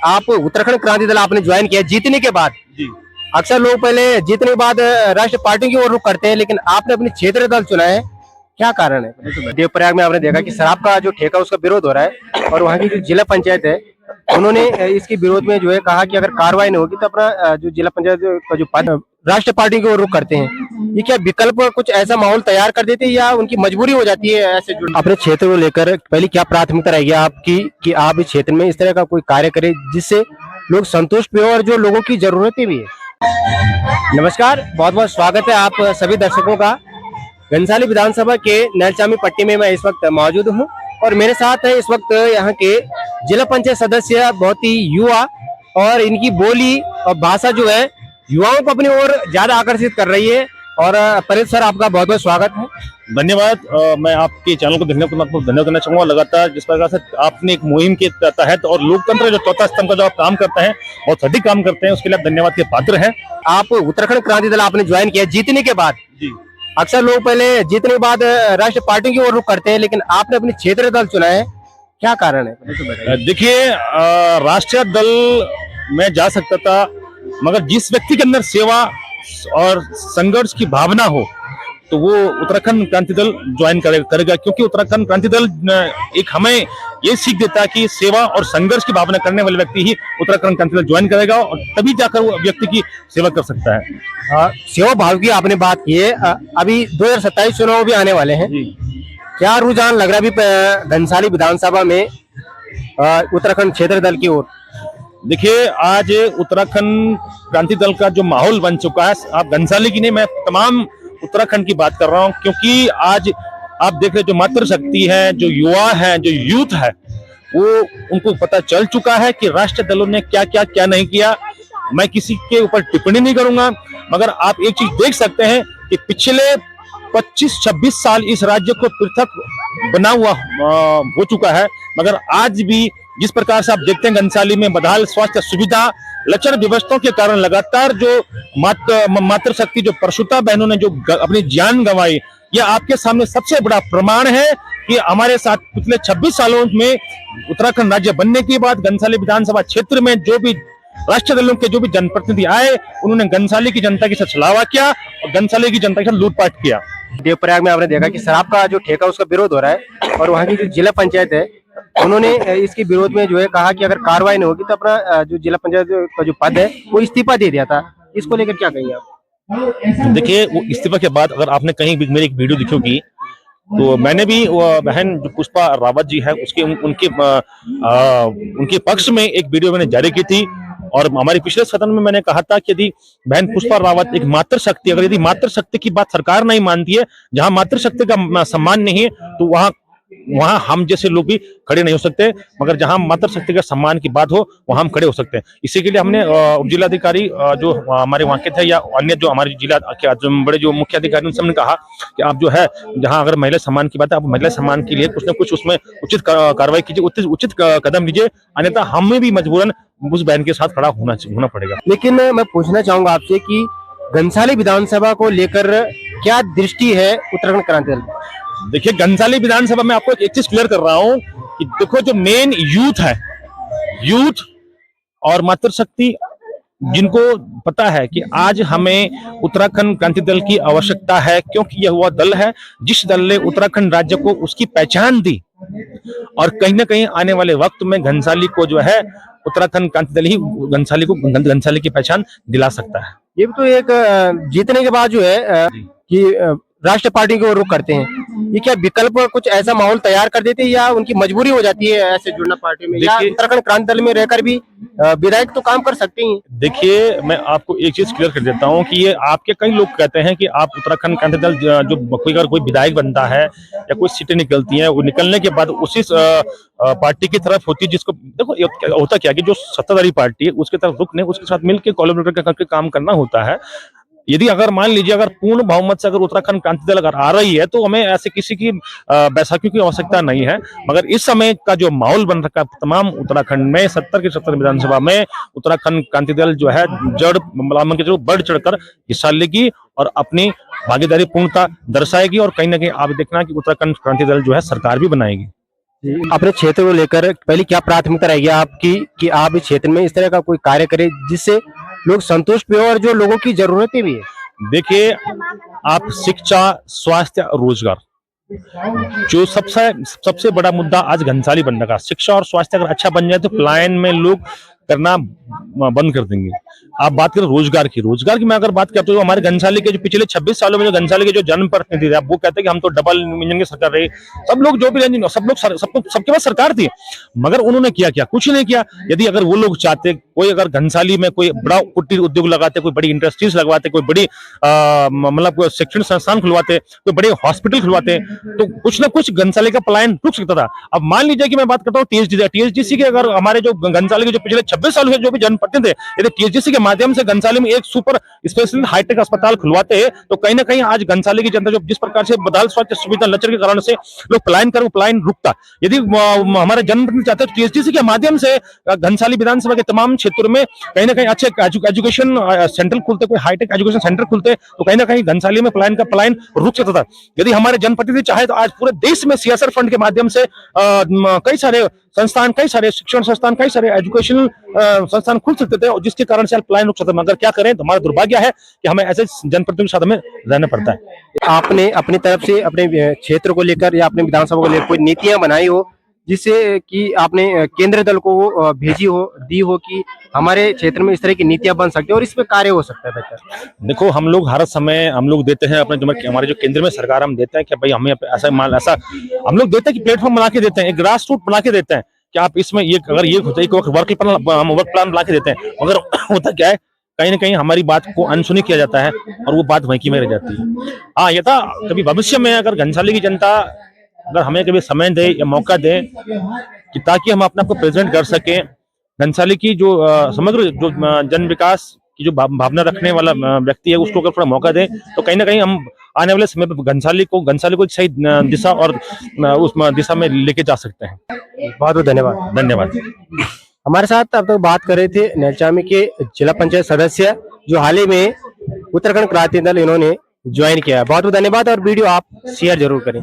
आप उत्तराखंड क्रांति दल आपने ज्वाइन किया जीतने के बाद। जी। अक्सर लोग पहले जीतने के बाद राष्ट्रीय पार्टी की ओर रुख करते हैं, लेकिन आपने अपनी क्षेत्रीय दल चुना है, क्या कारण है? देवप्रयाग में आपने देखा कि शराब का जो ठेका उसका विरोध हो रहा है, और वहाँ की जो जिला पंचायत है उन्होंने इसके विरोध में जो है कहा कि अगर कार्रवाई नहीं होगी तो अपना जो जिला पंचायत का जो पद राष्ट्रीय पार्टी की ओर रुख करते हैं। ये क्या विकल्प कुछ ऐसा माहौल तैयार कर देते हैं या उनकी मजबूरी हो जाती है ऐसे जुड़? अपने क्षेत्र को लेकर पहली क्या प्राथमिकता रहेगी आपकी कि आप इस क्षेत्र में इस तरह का कोई कार्य करें जिससे लोग संतुष्ट भी हो और जो लोगों की जरूरतें भी है। नमस्कार, बहुत बहुत स्वागत है आप सभी दर्शकों का। घनसाली विधानसभा के नैलचामी पट्टी में मैं इस वक्त मौजूद हूं और मेरे साथ है इस वक्त यहाँ के जिला पंचायत सदस्य, बहुत ही युवा, और इनकी बोली और भाषा जो है युवाओं को अपनी ओर ज्यादा आकर्षित कर रही है। और परेश सर, आपका बहुत बहुत स्वागत है। धन्यवाद। मैं आपके चैनल को धन्यवाद करना चाहूंगा। लगातार जिस प्रकार से आपने एक मुहिम के तहत और लोकतंत्र जो चौथा स्तंभ का जो आप काम करते हैं बहुत सटीक काम करते हैं, उसके लिए आप धन्यवाद के पात्र हैं। आप उत्तराखंड क्रांति दल आपने ज्वाइन किया जीतने के बाद। जी। अक्सर लोग पहले जीतने के बाद राष्ट्रीय पार्टी की ओर रुख करते हैं, लेकिन आपने अपनी क्षेत्रीय दल चुना है, क्या कारण है? देखिए, राष्ट्रीय दल में जा सकता था, मगर जिस व्यक्ति के अंदर सेवा और संघर्ष की भावना हो तो वो उत्तराखंड क्रांति दल ज्वाइन करेगा, क्योंकि उत्तराखंड क्रांति दल एक हमें ये सीख देता है कि सेवा और संघर्ष की भावना करने वाले व्यक्ति ही उत्तराखंड क्रांति दल ज्वाइन करेगा और तभी जाकर वो व्यक्ति की सेवा कर सकता है। सेवा भाव की आपने बात की है, अभी 2027 चुनाव भी आने वाले हैं। क्या रुझान लग रहा है अभी घनसाली विधानसभा में उत्तराखंड क्षेत्र दल की ओर? देखिए, आज उत्तराखंड क्रांति दल का जो माहौल बन चुका है, आप घनसाली की नहीं, मैं तमाम उत्तराखंड की बात कर रहा हूं, क्योंकि आज आप देख रहे जो मातृशक्ति है, जो युवा है, जो यूथ है, वो उनको पता चल चुका है कि राष्ट्रीय दलों ने क्या क्या क्या नहीं किया। मैं किसी के ऊपर टिप्पणी नहीं करूंगा, मगर आप एक चीज देख सकते हैं कि पिछले 25-26 साल इस राज्य को पृथक बना हुआ हो चुका है, मगर आज भी जिस प्रकार से आप देखते हैं घनसाली में बदहाल स्वास्थ्य सुविधा, लक्षण व्यवस्थाओं के कारण लगातार जो मातृशक्ति जो प्रसूता बहनों ने जो अपनी जान गंवाई, यह आपके सामने सबसे बड़ा प्रमाण है कि हमारे साथ पिछले 26 सालों में उत्तराखंड राज्य बनने के बाद घनसाली विधानसभा क्षेत्र में जो भी राष्ट्रीय दलों के जो भी जनप्रतिनिधि आए, उन्होंने घनसाली की जनता के साथ छलावा किया और घनसाली की जनता के साथ लूटपाट किया। देवप्रयाग में आपने देखा कि शराब का जो ठेका उसका विरोध हो रहा है, और वहाँ की जो जिला पंचायत है उन्होंने इसके विरोध में जो है कहा कि अगर कार्रवाई नहीं होगी तो अपना जो जिला पंचायत का जो पद है वो इस्तीफा दे दिया था। इसको लेकर क्या कहेंगे आप? देखिए, वो इस्तीफा के बाद अगर आपने कहीं भी मेरी एक वीडियो देखी होगी, तो मैंने भी बहन जो पुष्पा रावत जी है उसके उनके पक्ष में एक वीडियो मैंने जारी की थी, और हमारे पिछले सदन में मैंने कहा था कि यदि बहन पुष्पा रावत एक मातृशक्ति, अगर यदि मातृशक्ति की बात सरकार नहीं मानती है, जहां मातृशक्ति का सम्मान नहीं है, तो वहां हम जैसे लोग भी खड़े नहीं हो सकते, मगर जहां मातृशक्ति का सम्मान की बात हो वहां हम खड़े हो सकते हैं। इसी के लिए हमने उप जिलाधिकारी जो हमारे वहां के थे या अन्य जो हमारे जिला के जो बड़े जो मुख्य अधिकारी, उनसे हमने कहा कि आप जो है जहां अगर महिला सम्मान की बात है, आप महिला सम्मान के लिए कुछ न कुछ उसमें उचित कार्रवाई कीजिए, उचित कदम लीजिए, अन्यथा हमें भी मजबूरन उस बहन के साथ खड़ा होना पड़ेगा। लेकिन मैं पूछना चाहूंगा आपसे कि घनसाली विधानसभा को लेकर क्या दृष्टि है उत्तराखंड क्रांति दल? देखिए, घनसाली विधानसभा में आपको एक चीज क्लियर कर रहा हूं कि देखो, जो मेन यूथ है, यूथ और मातृशक्ति, जिनको पता है कि आज हमें उत्तराखंड क्रांति दल की आवश्यकता है, क्योंकि यह वह दल है जिस दल ने उत्तराखंड राज्य को उसकी पहचान दी, और कहीं ना कहीं आने वाले वक्त में घनसाली को जो है उत्तराखंड क्रांति दल ही घनसाली की पहचान दिला सकता है। ये भी तो एक जीतने के बाद जो है कि राष्ट्रीय पार्टी की ओर रुख करते हैं, ये क्या विकल्प कुछ ऐसा माहौल तैयार कर देते हैं या उनकी मजबूरी हो जाती है ऐसे जुड़ना पार्टी में, या उत्तराखंड क्रांति दल में रहकर भी विधायक तो काम कर सकते हैं? देखिए, मैं आपको एक चीज क्लियर कर देता हूं कि ये आपके कई लोग कहते हैं कि आप उत्तराखंड क्रांति दल जो अगर कोई विधायक बनता है या कोई सीटें निकलती हैं, वो निकलने के बाद उसी पार्टी की तरफ होती है, जिसको देखो होता क्या कि जो सत्ताधारी पार्टी है उसकी तरफ रुख नहीं, उसके साथ मिलकर कोलैबोरेट करके काम करना होता है। यदि अगर मान लीजिए अगर पूर्ण बहुमत से अगर उत्तराखंड क्रांति दल अगर आ रही है, तो हमें ऐसे किसी की बैसाखियों की आवश्यकता नहीं है, मगर इस समय का जो माहौल बन रखा है तमाम उत्तराखंड में 70 की 70 विधानसभा में उत्तराखंड क्रांति दल जो है बढ़ चढ़कर हिस्सा लेगी और अपनी भागीदारी पूर्णता दर्शाएगी, और कहीं ना कहीं आप देखना कि उत्तराखंड क्रांति दल जो है सरकार भी बनाएगी। अपने क्षेत्र को लेकर पहले क्या प्राथमिकता रहेगी आपकी कि आप इस क्षेत्र में इस तरह का कोई कार्य करें जिससे लोग संतुष्ट भी हो और जो लोगों की जरूरतें भी है। देखिए, आप शिक्षा, स्वास्थ्य और रोजगार, जो सबसे सबसे बड़ा मुद्दा आज घंसाली बन रहा है। शिक्षा और स्वास्थ्य अगर अच्छा बन जाए तो पलायन में लोग करना बंद कर देंगे। आप बात करें रोजगार की मैं अगर बात करता हूँ, हमारे घंसाली के जो पिछले 26 सालों में जो घंसाली के जो जनप्रतिनिधि थे, वो कहते हैं कि हम तो डबल इंजन की सरकार रही, सब लोग जो भी इंजन, सबके पास सरकार थी, मगर उन्होंने क्या कुछ नहीं किया। यदि अगर वो लोग चाहते, कोई अगर घंसाली में कोई बड़ा कुटीर उद्योग लगाते, कोई बड़ी इंडस्ट्रीज लगवाते, कोई बड़ी मतलब कोई शिक्षण संस्थान खुलवाते, कोई बड़े हॉस्पिटल खुलवाते, तो कुछ ना कुछ घंसाली का पलायन रुक सकता था। अब मान लीजिए कि मैं बात करता हूँ टीएचडीसी के, अगर हमारे जो घंसाली के जो पिछले 26 सालों से जो भी जनप्रतिनिधि थे, यदि टीएचडीसी के माध्यम से घंसाली में एक सुपर स्पेशलिस्ट हाईटेक अस्पताल खुलवाते हैं, तो कहीं ना कहीं आज घंसाली की जनता जो जिस प्रकार से बदहाल स्वास्थ्य सुविधा लचर के कारण से लोग पलायन रुकता। यदि हमारे जनप्रतिनिधि चाहते हैं टीएचडीसी के माध्यम से घंसाली विधानसभा के तमाम क्षेत्रों में कहीं ना कहीं अच्छे एजुकेशन सेंटर खुलते, कोई हाईटेक एजुकेशन सेंटर खुलते, तो कहीं ना कहीं घंसाली में पलायन रुक सकता था। यदि हमारे जनप्रतिनिधि चाहे तो आज पूरे देश में सीएसआर फंड के माध्यम से कई सारे संस्थान, कई सारे शिक्षण संस्थान, कई सारे एजुकेशनल संस्थान खुल सकते थे, और जिसके कारण से पलायन रुक सकता था। मगर क्या करें, तो हमारा दुर्भाग्य है कि हमें ऐसे जनप्रतिनिधियों के साथ हमें रहना पड़ता है। आपने अपनी तरफ से अपने क्षेत्र को लेकर या अपने विधानसभा को लेकर कोई नीतियां बनाई हो जिससे कि आपने केंद्र दल को भेजी हो, दी हो कि हमारे क्षेत्र में इस तरह की नीतियां बन सकती है और इस पे कार्य हो सकता है बेहतर। देखो, हम लोग हर समय हम लोग देते हैं अपने हमारे जो केंद्र में सरकार हम देते हैं कि भाई हमें ऐसा हम लोग देते हैं कि प्लेटफॉर्म बना के देते हैं, एक ग्रास रूट बना के देते हैं कि आप इसमें ये अगर ये होता है, वर्क प्लान बना के देते हैं, मगर होता क्या है, कहीं ना कहीं हमारी बात को अनसुनी किया जाता है और वो बात वहीं की में रह जाती है। हाँ, ये था कभी भविष्य में अगर घंसाली की जनता अगर हमें कभी समय दे या मौका दे कि ताकि हम अपने आप को प्रेजेंट कर सकें, घंसाली की जो समग्र जो जन विकास की जो भावना रखने वाला व्यक्ति है, उसको अगर थोड़ा मौका दे, तो कहीं ना कहीं हम आने वाले समय पर घंसाली को सही दिशा और उस दिशा में लेके जा सकते हैं। बहुत बहुत धन्यवाद। धन्यवाद। हमारे साथ अब तक बात कर रहे थे नैलचामी के जिला पंचायत सदस्य जो हाल ही में उत्तराखंड क्रांति दल इन्होंने ज्वाइन किया है। बहुत बहुत धन्यवाद और वीडियो आप शेयर जरूर करें।